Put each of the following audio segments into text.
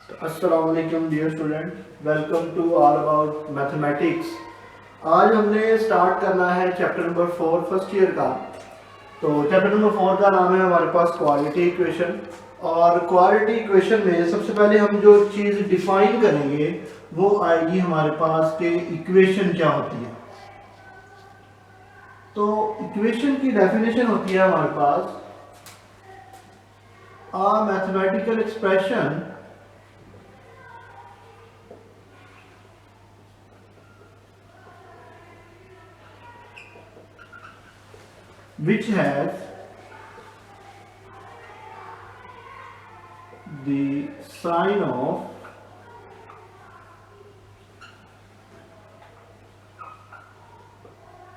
अस्सलाम वालेकुम dear student, welcome to all about mathematics. आज हमने स्टार्ट करना है चैप्टर नंबर 4 फर्स्ट ईयर का। तो चैप्टर नंबर 4 का नाम है हमारे पास क्वाड्रेटिक इक्वेशन। और क्वाड्रेटिक इक्वेशन में सबसे पहले हम जो चीज़ डिफाइन करेंगे वो आएगी हमारे पास कि इक्वेशन क्या होती है। तो इक्वेशन की डेफिनेशन होती है हमारे पास a mathematical expression which has the sign of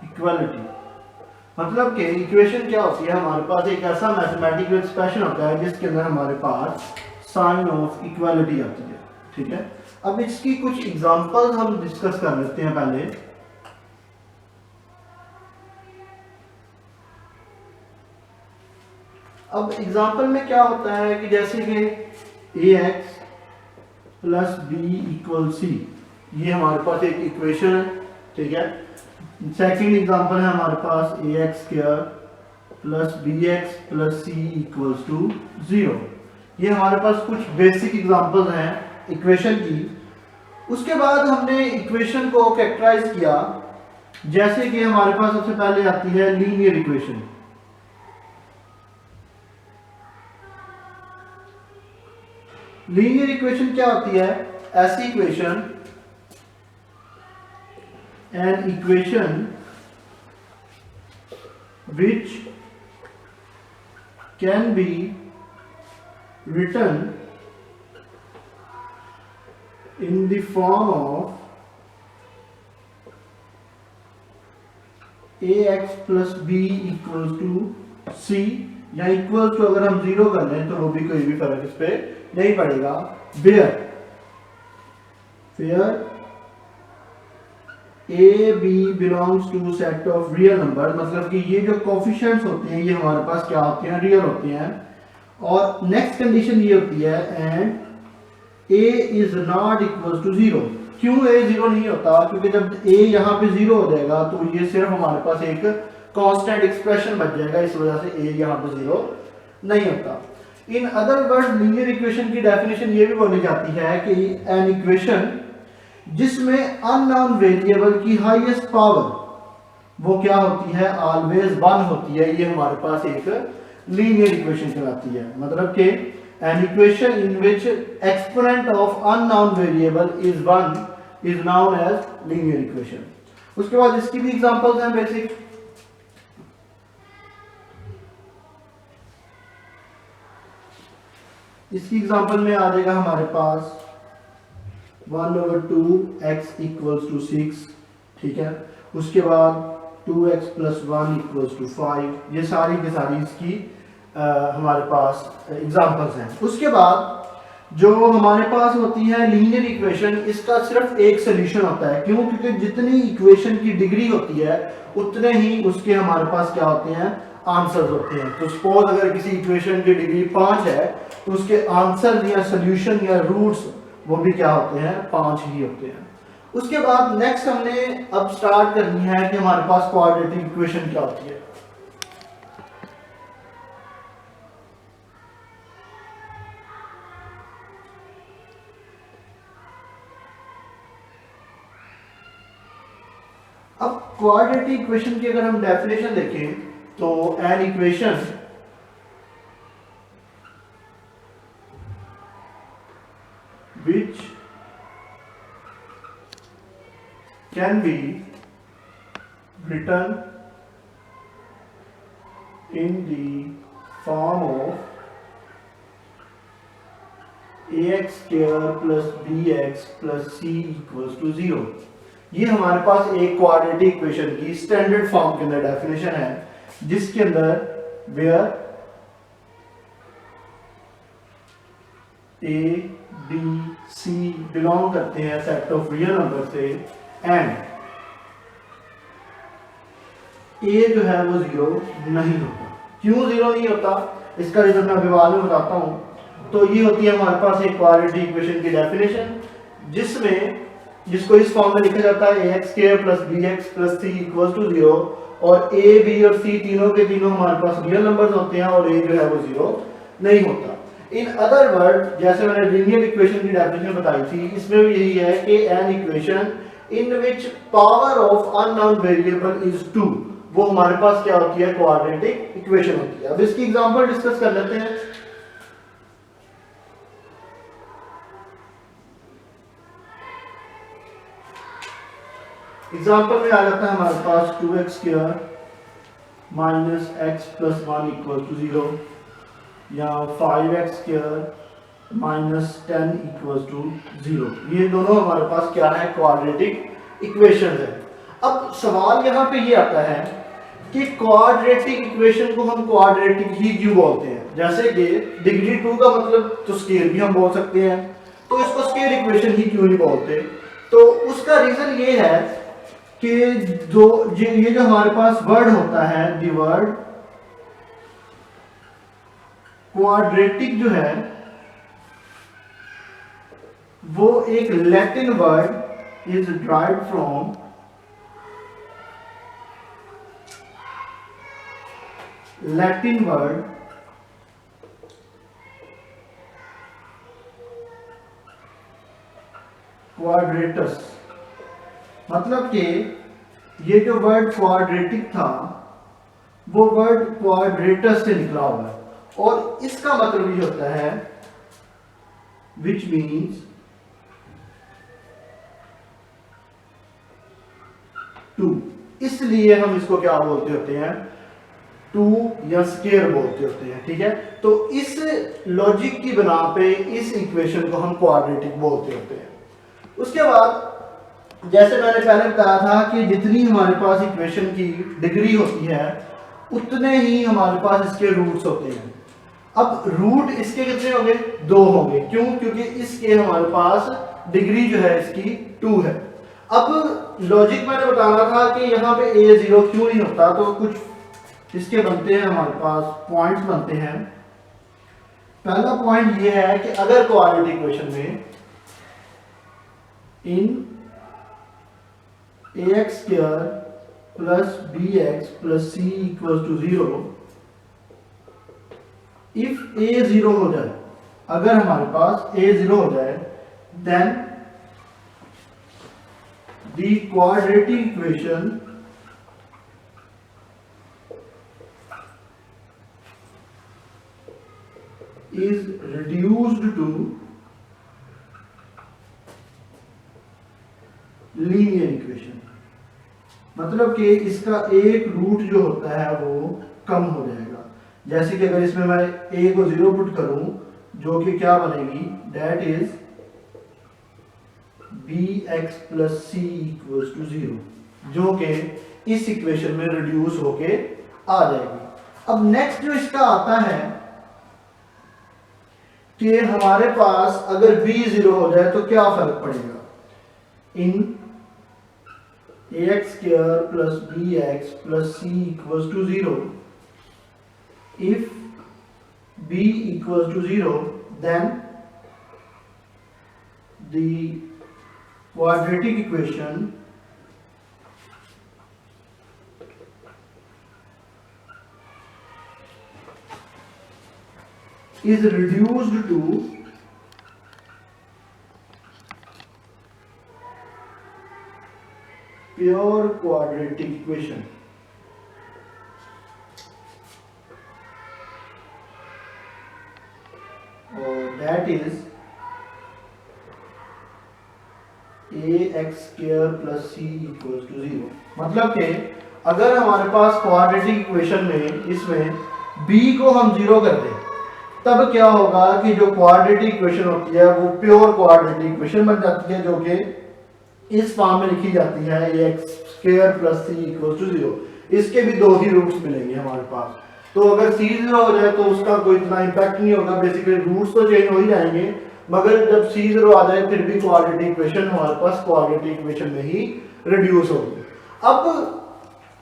equality. मतलब कि इक्वेशन क्या होती है, हमारे पास एक ऐसा मैथमेटिकल एक्सप्रेशन होता है जिसके अंदर हमारे पास साइन ऑफ इक्वालिटी आती है। ठीक है, अब इसकी कुछ एग्जांपल्स हम डिस्कस कर लेते हैं पहले। अब एग्जांपल में क्या होता है कि जैसे कि ax plus b equal c, ये हमारे पास एक इक्वेशन है। ठीक है, सेकंड एग्जांपल है हमारे पास ax square plus bx plus c equals to 0। ये हमारे पास कुछ बेसिक एग्जांपल्स हैं इक्वेशन की। उसके बाद हमने इक्वेशन को कैरेक्टराइज किया, जैसे कि हमारे पास सबसे पहले आती है लीनियर इक्वेशन। लीनियर इक्वेशन क्या होती है? ऐसी equation, an equation which can be written in the form of ax plus b equals to c, या इक्वल टू अगर हम जीरो कर लें तो वो भी कोई भी फर्क इस पे नहीं पड़ेगा। Where a b belongs to set of real number, मतलब कि ये जो कोफिशिएंट्स होते हैं ये हमारे पास क्या होते हैं? रियल होते हैं। और नेक्स्ट कंडीशन ये होती है and a is not equal to zero. क्यों ए जीरो नहीं होता? क्योंकि जब ए यहाँ पे जीरो हो जाएगा तो ये सिर्फ हमारे पास एक कांस्टेंट एक्सप्रेशन बच जाएगा, इस वजह से ए यहाँ पे जीरो नहीं होता। In other word linear equation की डेफिनेशन ये भी बोली जाती है कि एन इक्वेशन जिसमें अननोन वेरिएबल की हाईएस्ट पावर वो क्या होती है? ऑलवेज 1 होती है। ये हमारे पास एक लीनियर इक्वेशन कहलाती है। मतलब कि an equation in which exponent of unknown variable is 1 is known as linear equation. उसके बाद इसकी भी एग्जांपल्स हैं बेसिक। इसकी एग्जांपल में आ जाएगा हमारे पास 1/2 x इक्वल्स टू 6। ठीक है, उसके बाद 2x प्लस 1 इक्वल्स टू 5। ये सारी की सारी इसकी हमारे पास एग्जांपल्स हैं। उसके बाद जो हमारे पास होती है लीनियर इक्वेशन, इसका सिर्फ एक सोल्यूशन होता है। क्यों? क्योंकि जितनी इक्वेशन की डिग्री होती है उतने ही उसके हमारे पास क्या होते हैं? आंसर्स होते हैं। तो सपोज अगर किसी इक्वेशन की डिग्री 5 है तो उसके आंसर या सोल्यूशन या रूट्स वो भी क्या होते हैं? 5 ही होते हैं। उसके बाद नेक्स्ट हमने अब स्टार्ट करनी है कि हमारे पास क्वाड्रेटिक इक्वेशन क्या होती है। अब क्वाड्रेटिक इक्वेशन की अगर हम डेफिनेशन देखें तो an equation which can be written in the form of ax square plus bx plus c equals to 0। ये हमारे पास एक क्वाड्रेटिक इक्वेशन की स्टैंडर्ड फॉर्म के अंदर डेफिनेशन है, जिसके अंदर where a b c belong करते हैं सेट ऑफ रियल नंबर से, एंड ए जो है वो जीरो नहीं होता। क्यों जीरो नहीं होता? इसका रीजन मैं अभी बाद में बताता हूं। तो ये होती है हमारे पास एक क्वाड्रेटिक इक्वेशन की डेफिनेशन, जिसको इस फॉर्म में लिखा जाता है ax² + bx + c = 0 और a, b और c तीनों के तीनों हमारे पास रियल नंबर्स होते हैं और a जो है वो 0 नहीं होता। इन अदर वर्ड, जैसे मैंने लीनियर इक्वेशन की डेफिनेशन बताई थी, इसमें भी यही है कि an equation in which power of unknown variable is 2, वो हमारे पास क्या होती है, क्वाड्रेटिक इक्वेशन होती है। अब इसकी एग्जांपल डिस्कस कर लेते हैं। एग्जांपल में आ जाता है हमारे पास 2x² - x + 1 = 0 या 5x² - 10 = 0। ये दोनों हमारे पास क्या है, क्वाड्रेटिक इक्वेशन है। अब सवाल यहाँ पे ये आता है कि क्वाड्रेटिक इक्वेशन को हम क्वाड्रेटिक ही क्यों बोलते हैं। जैसे कि डिग्री 2 का मतलब तो स्केल भी हम बोल सकते हैं, तो इसको स्केल इक्वेशन ही क्यों नहीं बोलते। तो उसका रीजन ये है कि ये जो हमारे पास वर्ड होता है, दी वर्ड क्वाड्रेटिक जो है वो एक Latin word is derived from Latin word quadratus. मतलब कि ये जो वर्ड क्वाड्रेटिक था वो वर्ड क्वाड्रेटस से निकला हुआ है और इसका मतलब ये होता है विच मीन्स 2। इसलिए हम इसको क्या बोलते होते हैं, 2 या स्केयर बोलते होते हैं। ठीक है, तो इस लॉजिक की बना पे इस इक्वेशन को हम क्वाड्रेटिक बोलते होते हैं। उसके बाद जैसे मैंने पहले बताया था कि जितनी हमारे पास इक्वेशन की डिग्री होती है उतने ही हमारे पास इसके रूट्स होते हैं। अब रूट इसके कितने होंगे, 2 होंगे। क्यों, क्योंकि इसके हमारे पास डिग्री जो है इसकी 2 है। अब लॉजिक मैंने बताना था कि यहाँ पे a 0 क्यों नहीं होता, तो कुछ इसके बनते हैं, हमारे पास पॉइंट्स बनते हैं। पहला पॉइंट ये है कि अगर क्वाड्रेटिक इक्वेशन में इन ax² + bx + c = 0, if a 0 हो जाए, अगर हमारे पास a 0 हो जाए, then the quadratic equation is reduced to linear equation। मतलब कि इसका एक रूट जो होता है वो कम हो जाएगा। जैसे कि अगर इसमें मैं a को 0 पुट करूं, जो कि क्या बनेगी, दैट इज bx + c = 0, जो कि इस इक्वेशन में रिड्यूस होके आ जाएगी। अब नेक्स्ट जो इसका आता है कि हमारे पास अगर b 0 हो जाए तो क्या फर्क पड़ेगा, इन ax² + bx + c = 0, if b = 0, then the quadratic equation is reduced to pure quadratic equation। और that is ax² + c = 0। मतलब कि अगर हमारे पास क्वाड्रेटिक इक्वेशन में इसमें b को हम 0 कर दें, तब क्या होगा कि जो क्वाड्रेटिक इक्वेशन होती है वो प्योर क्वाड्रेटिक इक्वेशन बन जाती है, जो कि इस फॉर्म में लिखी जाती है ax² + c = 0। इसके भी 2 ही रूट्स मिलेंगे हमारे पास। तो अगर c 0 हो जाए तो उसका कोई इतना इंपैक्ट नहीं होगा, बेसिकली रूट्स तो चेंज हो ही जाएंगे, मगर जब c 0 आ जाए फिर भी क्वाड्रेटिक इक्वेशन हमारे पास क्वाड्रेटिक इक्वेशन में ही रिड्यूस होगी। अब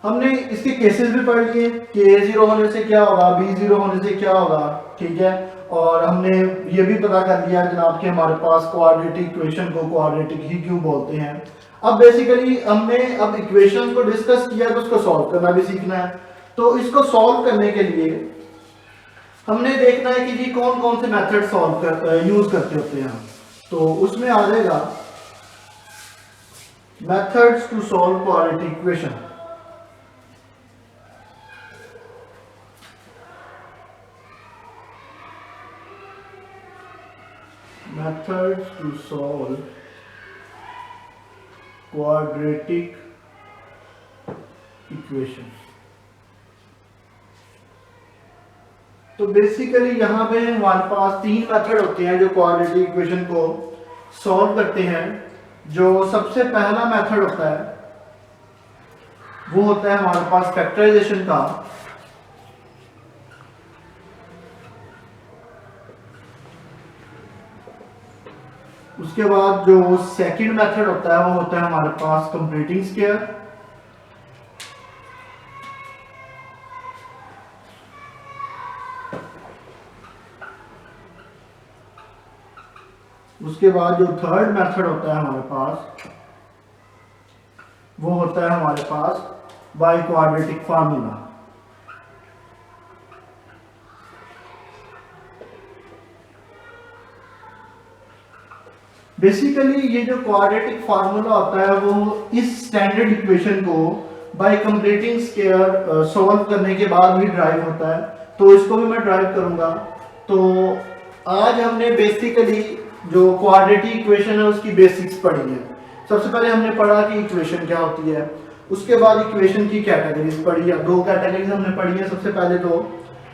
हमने इसके केसेस भी पढ़ लिए कि a 0 होने से क्या होगा, b 0 होने से क्या होगा। ठीक है, और हमने ये भी पता कर लिया जनाब कि हमारे पास क्वाड्रेटिक इक्वेशन को क्वाड्रेटिक ही क्यों बोलते हैं। अब बेसिकली हमने अब इक्वेशन को डिस्कस किया तो उसको सॉल्व करना भी सीखना है। तो इसको सॉल्व करने के लिए हमने देखना है कि जी कौन कौन से मेथड यूज करते होते हैं। तो उसमें आ जाएगा methods to solve quadratic equation. Methods to solve quadratic equation। तो बेसिकली यहाँ पे हमारे पास तीन मेथड होते हैं जो क्वाड्रेटिक इक्वेशन को सॉल्व करते हैं। जो सबसे पहला मेथड होता है वो होता है हमारे पास फैक्टराइजेशन का। उसके बाद जो सेकंड मेथड होता है वो होता है हमारे पास कंप्लीटिंग स्क्वायर। उसके बाद जो थर्ड मेथड होता है हमारे पास वो होता है हमारे पास बाय क्वाड्रेटिक फार्मूला। बेसिकली ये जो क्वाड्रेटिक फार्मूला होता है वो इस स्टैंडर्ड इक्वेशन को बाय कंप्लीटिंग स्क्वायर सॉल्व करने के बाद भी ड्राइव होता है। तो इसको भी मैं ड्राइव करूंगा। तो आज हमने बेसिकली जो क्वाड्रेटिक इक्वेशन है उसकी बेसिक्स पढ़ी है। सबसे पहले हमने पढ़ा कि इक्वेशन क्या होती है, उसके बाद इक्वेशन की कैटेगरीज पढ़ी है। दो कैटेगरीज हमने पढ़ी है। सबसे पहले तो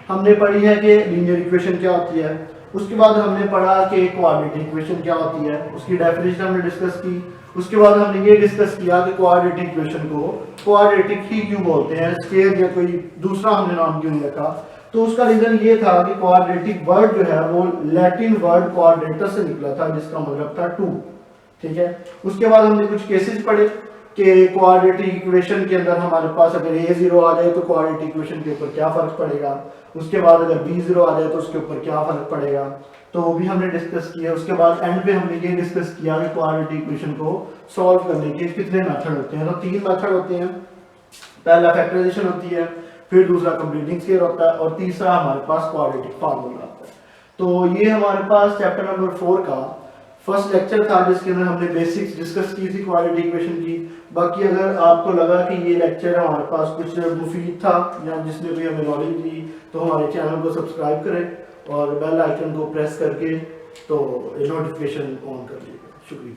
हमने पढ़ी है कि लीनियर इक्वेशन क्या होती है, उसके बाद हमने पढ़ा कि क्वाड्रेटिक इक्वेशन क्या होती है, उसकी डेफिनेशन हमने डिस्कस की। उसके बाद हमने ये डिस्कस किया कि क्वाड्रेटिक इक्वेशन को क्वाड्रेटिक ही क्यों बोलते हैं, स्क्वायर या कोई दूसरा हमने नाम क्यों नहीं रखा। तो उसका रीजन ये था कि क्वाड्रेटिक वर्ड जो है वो लैटिन वर्ड क्वाड्रेटस से निकला था जिसका मतलब था टू। ठीक है। उसके बाद हमने कुछ केसेस पढ़े कि क्वाड्रेटिक इक्वेशन के अंदर हमारे पास अगर a0 आ जाए तो क्वाड्रेटिक इक्वेशन के ऊपर क्या फर्क पड़ेगा, उसके बाद अगर b0 आ जाए तो उसके ऊपर क्या फर्क पड़ेगा, तो वो भी हमने डिस्कस किया। उसके बाद एंड पे हमने ये डिस्कस किया कि क्वाड्रेटिक इक्वेशन को सॉल्व करने के कितने मेथड होते हैं। तो तीन मेथड होते हैं। पहला फैक्टराइजेशन होती है, फिर दूसरा कंप्लीटिंग स्क्वायर होता है और तीसरा हमारे पास क्वाड्रेटिक फार्मूला होता है। तो ये हमारे पास चैप्टर नंबर 4 का फर्स्ट लेक्चर था जिसके अंदर हमने बेसिक्स डिस्कस की थी क्वाड्रेटिक इक्वेशन की। बाकी अगर आपको लगा कि ये लेक्चर हमारे पास कुछ मुफीद था या जिसने भी हमें नॉलेज दी तो हमारे चैनल को सब्सक्राइब करें और बेल आइकन को प्रेस करके तो नोटिफिकेशन ऑन कर लीजिए। शुक्रिया।